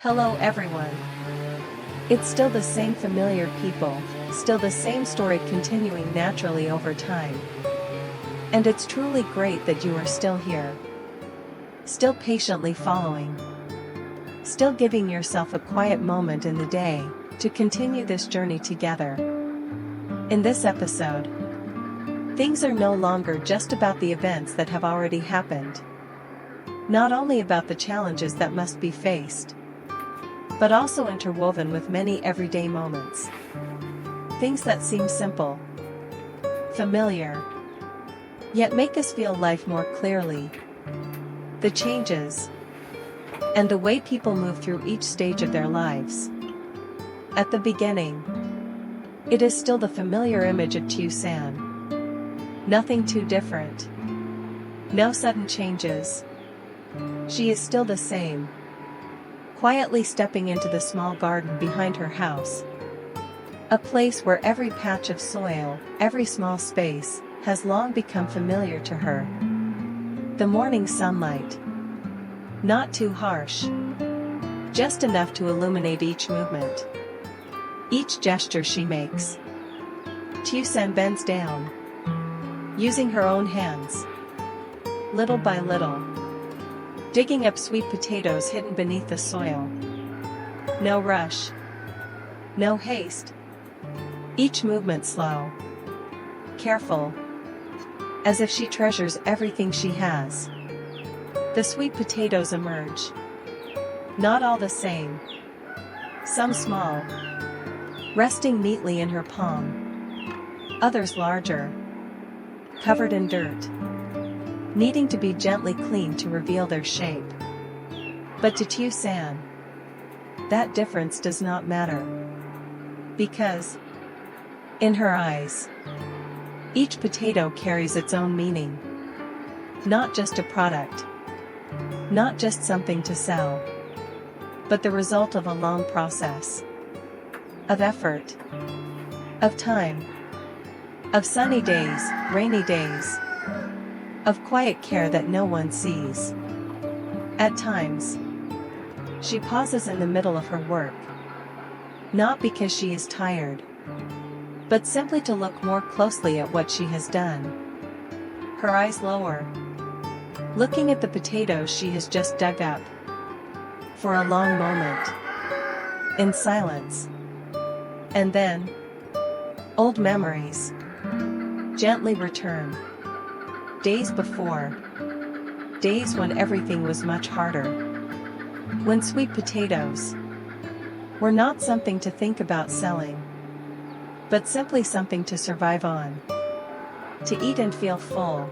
Hello everyone. It's still the same familiar people, still the same story continuing naturally over time. And it's truly great that you are still here. Still patiently following. Still giving yourself a quiet moment in the day to continue this journey together. In this episode, things are no longer just about the events that have already happened. Not only about the challenges that must be faced, but also interwoven with many everyday moments. Things that seem simple, familiar, yet make us feel life more clearly. The changes, and the way people move through each stage of their lives. At the beginning, it is still the familiar image of Tusan. Nothing too different. No sudden changes. She is still the same. Quietly stepping into the small garden behind her house. A place where every patch of soil, every small space, has long become familiar to her. The morning sunlight. Not too harsh. Just enough to illuminate each movement. Each gesture she makes. Tusan bends down, using her own hands. Little by little. Digging up sweet potatoes hidden beneath the soil. No rush. No haste. Each movement slow. Careful. As if she treasures everything she has. The sweet potatoes emerge. Not all the same. Some small. Resting neatly in her palm. Others larger. Covered in dirt. Needing to be gently cleaned to reveal their shape. But to Tusan, that difference does not matter. Because, in her eyes, each potato carries its own meaning. Not just a product. Not just something to sell. But the result of a long process. Of effort. Of time. Of sunny days, rainy days. Of quiet care that no one sees. At times, she pauses in the middle of her work. Not because she is tired, but simply to look more closely at what she has done. Her eyes lower, looking at the potatoes she has just dug up. For a long moment, in silence. And then, old memories gently return. Days before. Days when everything was much harder. When sweet potatoes were not something to think about selling, but simply something to survive on. To eat and feel full.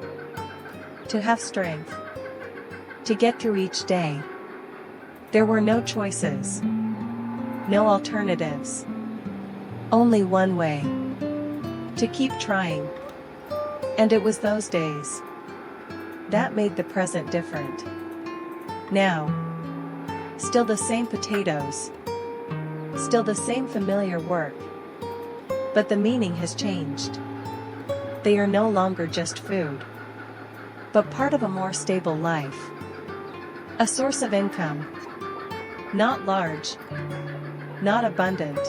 To have strength. To get through each day. There were no choices. No alternatives. Only one way. To keep trying. And it was those days that made the present different. Now, still the same potatoes. Still the same familiar work. But the meaning has changed. They are no longer just food, but part of a more stable life. A source of income. Not large. Not abundant.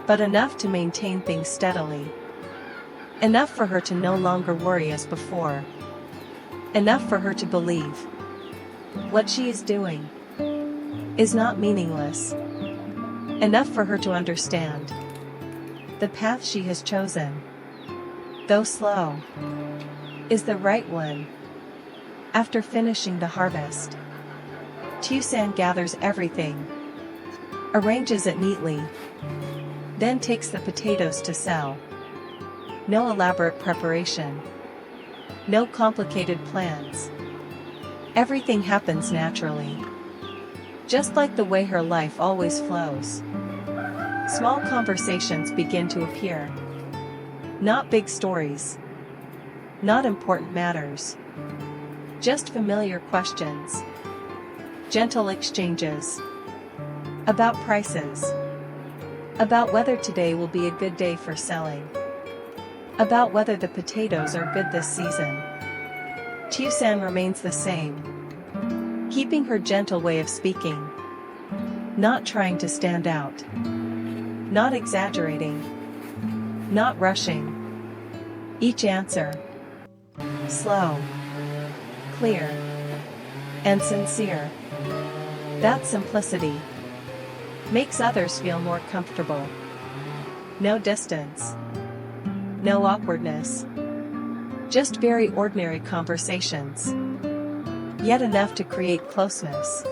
But enough to maintain things steadily. Enough for her to no longer worry as before. Enough for her to believe what she is doing is not meaningless. Enough for her to understand the path she has chosen, though slow, is the right one. After finishing the harvest, Tusan gathers everything, arranges it neatly, then takes the potatoes to sell. No elaborate preparation. No complicated plans. Everything happens naturally. Just like the way her life always flows. Small conversations begin to appear. Not big stories. Not important matters. Just familiar questions. Gentle exchanges. About prices. About whether today will be a good day for selling. About whether the potatoes are good this season. Tusan remains the same. Keeping her gentle way of speaking. Not trying to stand out. Not exaggerating. Not rushing. Each answer slow, clear, and sincere. That simplicity makes others feel more comfortable. No distance. No awkwardness. Just very ordinary conversations. Yet enough to create closeness.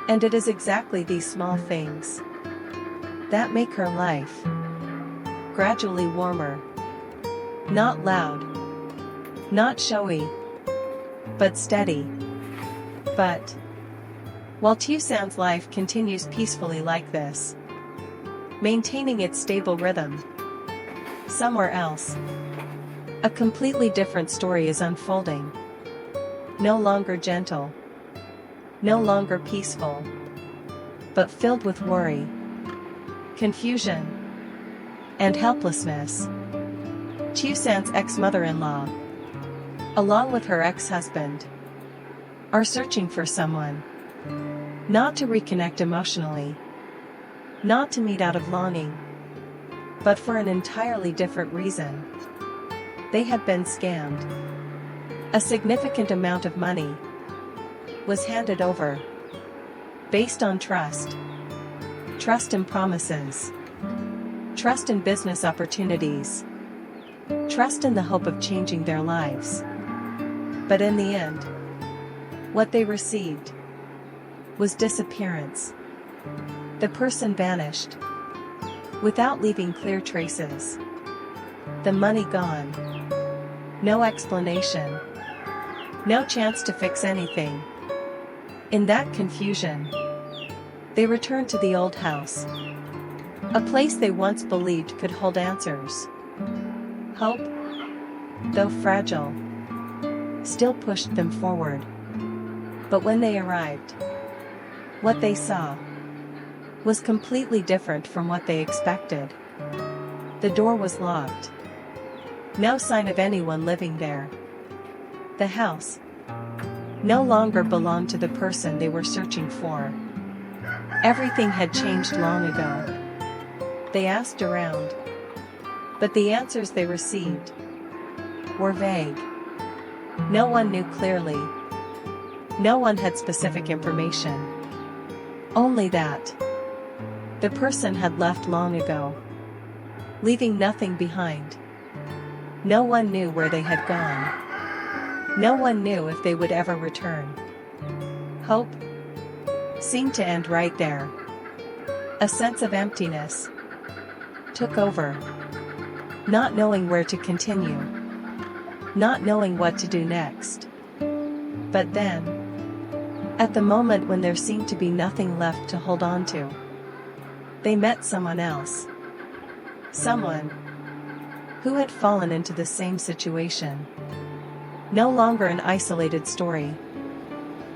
And it is exactly these small things that make her life gradually warmer. Not loud. Not showy. But steady. But while Tusan's life continues peacefully like this, maintaining its stable rhythm, somewhere else, a completely different story is unfolding. No longer gentle. No longer peaceful. But filled with worry, confusion, and helplessness. Tusan's ex-mother-in-law, along with her ex-husband, are searching for someone. Not to reconnect emotionally. Not to meet out of longing. But for an entirely different reason. They had been scammed. A significant amount of money was handed over. Based on trust. Trust in promises. Trust in business opportunities. Trust in the hope of changing their lives. But in the end, what they received was disappearance. The person vanished, without leaving clear traces. The money gone. No explanation. No chance to fix anything. In that confusion, they returned to the old house. A place they once believed could hold answers. Hope, though fragile, still pushed them forward. But when they arrived, what they saw was completely different from what they expected. The door was locked. No sign of anyone living there. The house no longer belonged to the person they were searching for. Everything had changed long ago. They asked around, but the answers they received were vague. No one knew clearly. No one had specific information. Only that the person had left long ago, leaving nothing behind. No one knew where they had gone. No one knew if they would ever return. Hope seemed to end right there. A sense of emptiness took over. Not knowing where to continue. Not knowing what to do next. But then, at the moment when there seemed to be nothing left to hold on to, they met someone else. Someone who had fallen into the same situation. No longer an isolated story,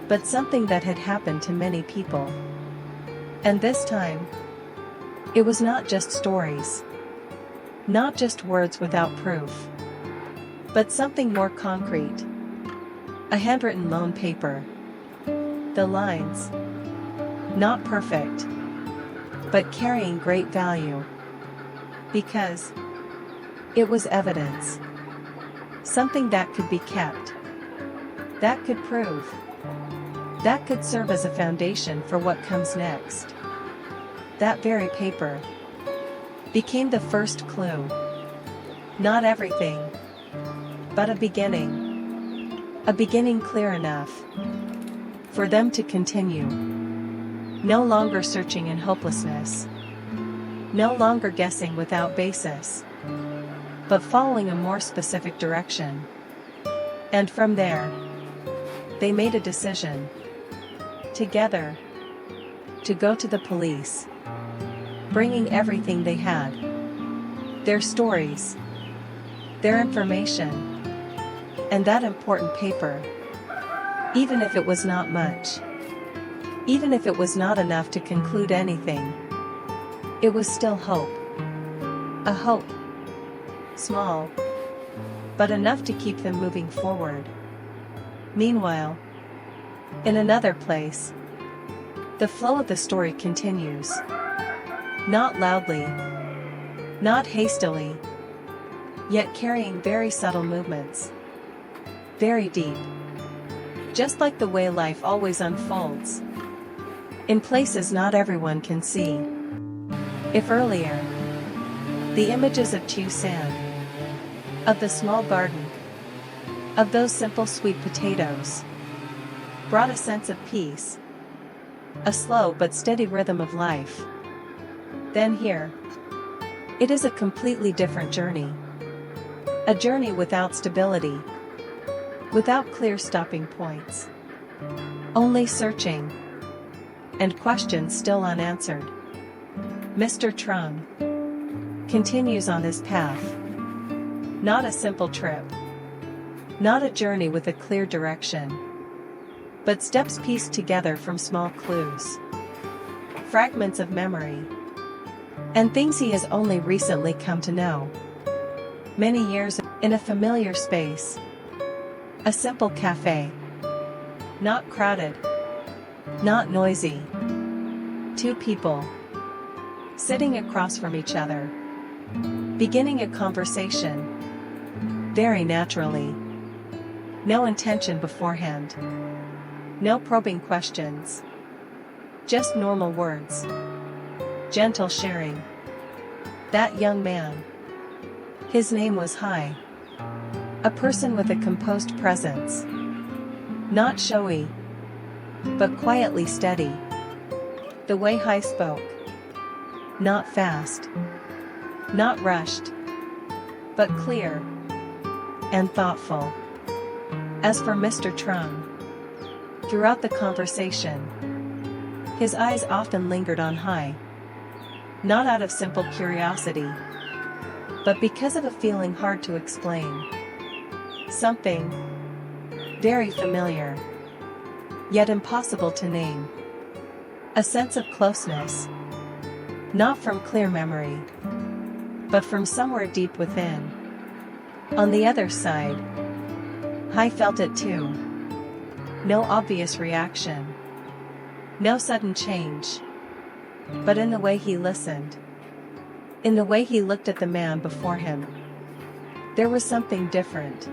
but something that had happened to many people. And this time, it was not just stories. Not just words without proof. But something more concrete. A handwritten loan paper. The lines, not perfect, but carrying great value. Because it was evidence. Something that could be kept. That could prove. That could serve as a foundation for what comes next. That very paper became the first clue. Not everything, but a beginning. A beginning clear enough for them to continue. No longer searching in hopelessness. No longer guessing without basis, but following a more specific direction. And from there, they made a decision. Together, to go to the police. Bringing everything they had. Their stories. Their information. And that important paper. Even if it was not much. Even if it was not enough to conclude anything. It was still hope. A hope. Small. But enough to keep them moving forward. Meanwhile, in another place, The flow of the story continues. Not loudly, not hastily, yet carrying very subtle movements. Very deep. Just like the way life always unfolds. In places not everyone can see. If earlier, the images of Tusan, of the small garden, of those simple sweet potatoes, brought a sense of peace, a slow but steady rhythm of life, then here, it is a completely different journey. A journey without stability, without clear stopping points. Only searching, and questions still unanswered. Mr. Trung continues on his path. Not a simple trip. Not a journey with a clear direction. But steps pieced together from small clues. Fragments of memory. And things he has only recently come to know. Many years in a familiar space. A simple cafe. Not crowded. Not noisy. Two people. Sitting across from each other. Beginning a conversation. Very naturally. No intention beforehand. No probing questions. Just normal words. Gentle sharing. That young man. His name was Hai. A person with a composed presence. Not showy, but quietly steady. The way Hai spoke. Not fast. Not rushed. But clear. And thoughtful. As for Mr. Trung, throughout the conversation, his eyes often lingered on Hai. Not out of simple curiosity, but because of a feeling hard to explain. Something very familiar, yet impossible to name. A sense of closeness, not from clear memory, but from somewhere deep within. On the other side, Hai felt it too. No obvious reaction. No sudden change. But in the way he listened. In the way he looked at the man before him. There was something different.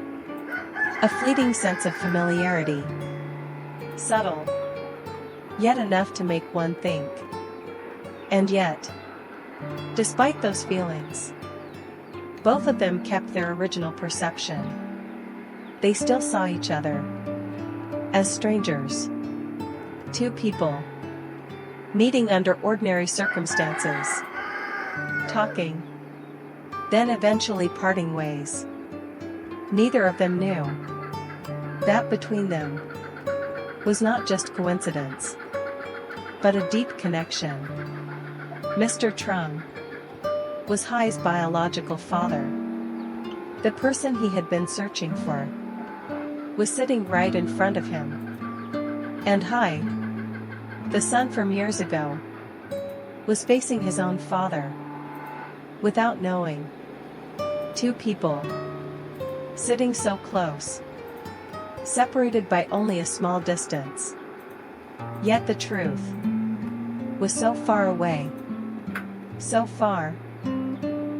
A fleeting sense of familiarity. Subtle. Yet enough to make one think. And yet, despite those feelings, both of them kept their original perception. They still saw each other as strangers. Two people meeting under ordinary circumstances, talking, then eventually parting ways. Neither of them knew that between them was not just coincidence, but a deep connection. Mr. Trung was Hai's biological father. The person he had been searching for was sitting right in front of him. And Hai, the son from years ago, was facing his own father. Without knowing. Two people. Sitting so close. Separated by only a small distance. Yet the truth was so far away. So far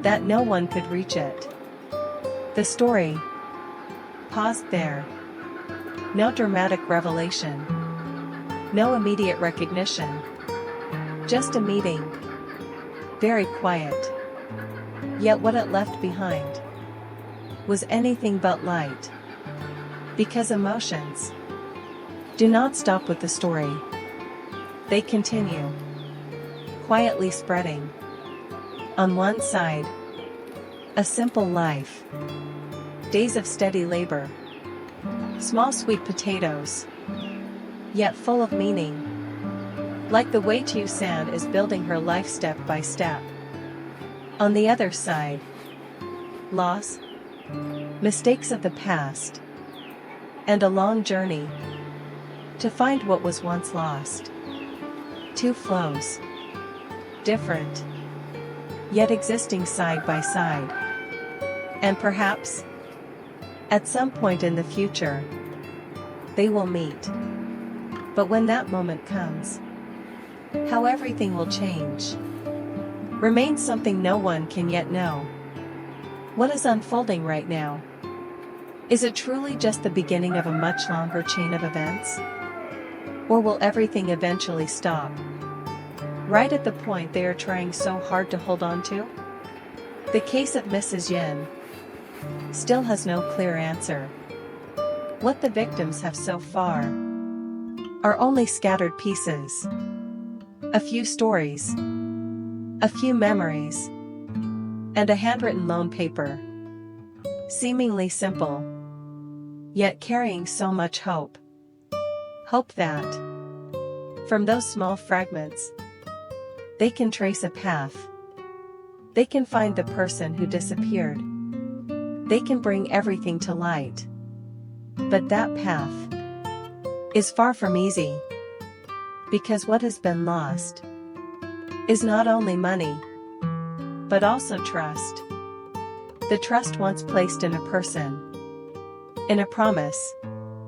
that no one could reach it. The story paused there. No dramatic revelation. No immediate recognition. Just a meeting. Very quiet. Yet what it left behind was anything but light. Because emotions do not stop with the story. They continue. Quietly spreading. On one side, a simple life. Days of steady labor. Small sweet potatoes. Yet full of meaning. Like the way Tusan is building her life step by step. On the other side, loss, mistakes of the past, and a long journey to find what was once lost. Two flows, different, yet existing side by side. And perhaps, at some point in the future, they will meet. But when that moment comes, how everything will change, remains something no one can yet know. What is unfolding right now? Is it truly just the beginning of a much longer chain of events? Or will everything eventually stop? Right at the point they are trying so hard to hold on to? The case of Mrs. Yen still has no clear answer. What the victims have so far are only scattered pieces. A few stories, a few memories, and a handwritten loan paper. Seemingly simple, yet carrying so much hope. Hope that, from those small fragments, they can trace a path. They can find the person who disappeared. They can bring everything to light. But that path is far from easy. Because what has been lost is not only money, but also trust. The trust once placed in a person, in a promise,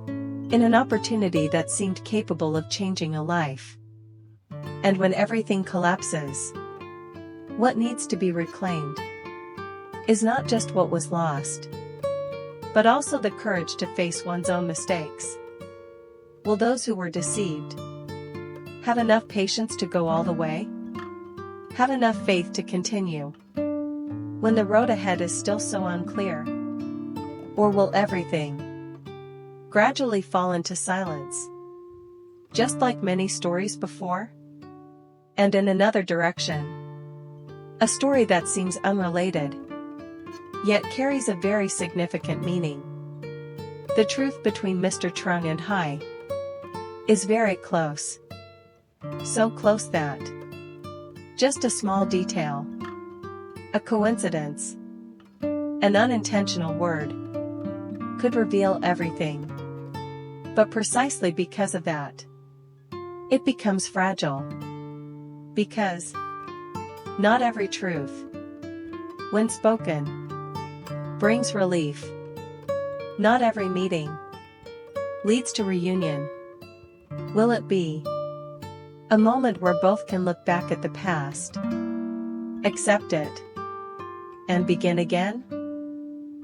in an opportunity that seemed capable of changing a life. And when everything collapses, what needs to be reclaimed is not just what was lost, but also the courage to face one's own mistakes. Will those who were deceived have enough patience to go all the way? Have enough faith to continue when the road ahead is still so unclear? Or will everything gradually fall into silence, just like many stories before? And in another direction, a story that seems unrelated, yet carries a very significant meaning. The truth between Mr. Trung and Hai is very close. So close that just a small detail, a coincidence, an unintentional word, could reveal everything. But precisely because of that, it becomes fragile. Because not every truth, when spoken, brings relief. Not every meeting leads to reunion. Will it be a moment where both can look back at the past, accept it, and begin again?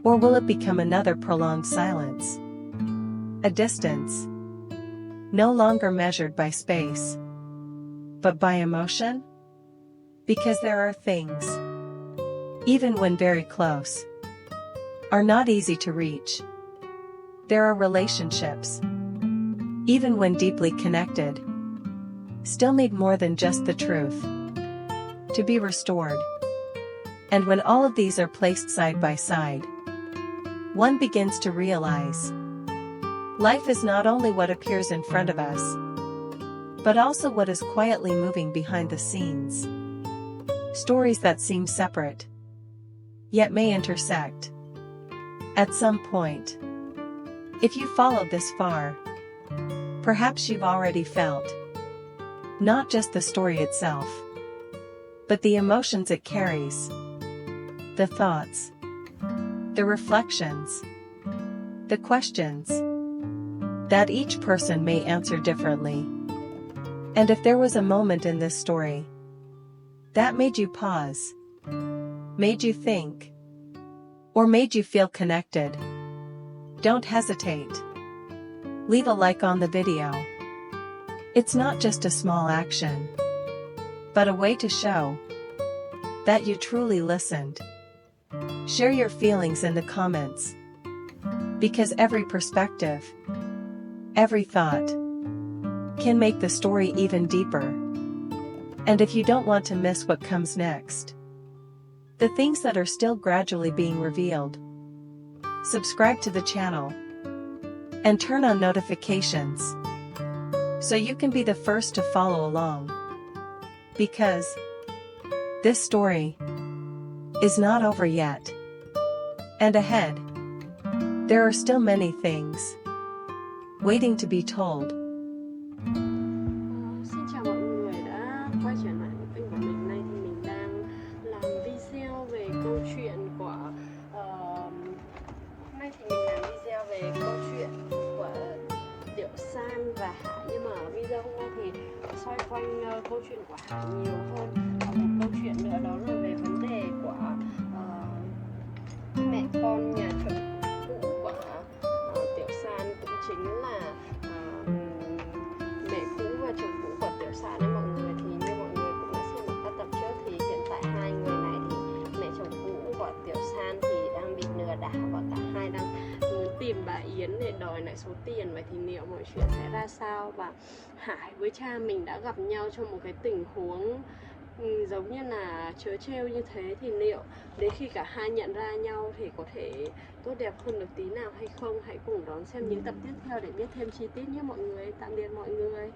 Or will it become another prolonged silence? A distance, no longer measured by space, but by emotion? Because there are things, even when very close, are not easy to reach. There are relationships, even when deeply connected, still need more than just the truth to be restored. And when all of these are placed side by side, one begins to realize life is not only what appears in front of us, but also what is quietly moving behind the scenes. Stories that seem separate, yet may intersect at some point. If you followed this far, perhaps you've already felt not just the story itself, but the emotions it carries, the thoughts, the reflections, the questions that each person may answer differently. And if there was a moment in this story that made you pause, made you think, or made you feel connected, don't hesitate. Leave a like on the video. It's not just a small action, but a way to show that you truly listened. Share your feelings in the comments, because every perspective, every thought, can make the story even deeper. And if you don't want to miss what comes next, the things that are still gradually being revealed, subscribe to the channel and turn on notifications so you can be the first to follow along. Because this story is not over yet. And ahead, there are still many things waiting to be told. Xin chào mọi người đã quay trở lại với kênh của mình. Nay thì mình đang làm video về câu chuyện của hôm nay thì mình làm video về câu chuyện của Tiểu San và Hải, nhưng mà ở video hôm nay thì xoay quanh quanh câu chuyện của Hải nhiều hơn. Và một câu chuyện nữa đó là về vấn đề của mẹ con nhà chuẩn cũ của Tiểu San, cũng chính là mẹ cũ và chồng cũ của Tiểu San ấy mọi người. Thì như mọi người cũng đã xem ở các tập trước thì hiện tại hai người này thì mẹ chồng cũ của Tiểu San thì đang bị lừa đảo và cả hai đang muốn tìm bà Yến để đòi lại số tiền. Vậy thì liệu mọi chuyện sẽ ra sao? Và Hải với cha mình đã gặp nhau trong một cái tình huống giống như là trớ trêu như thế, thì liệu đến khi cả hai nhận ra nhau thì có thể tốt đẹp hơn được tí nào hay không? Hãy cùng đón xem những tập tiếp theo để biết thêm chi tiết nhé mọi người. Tạm biệt mọi người.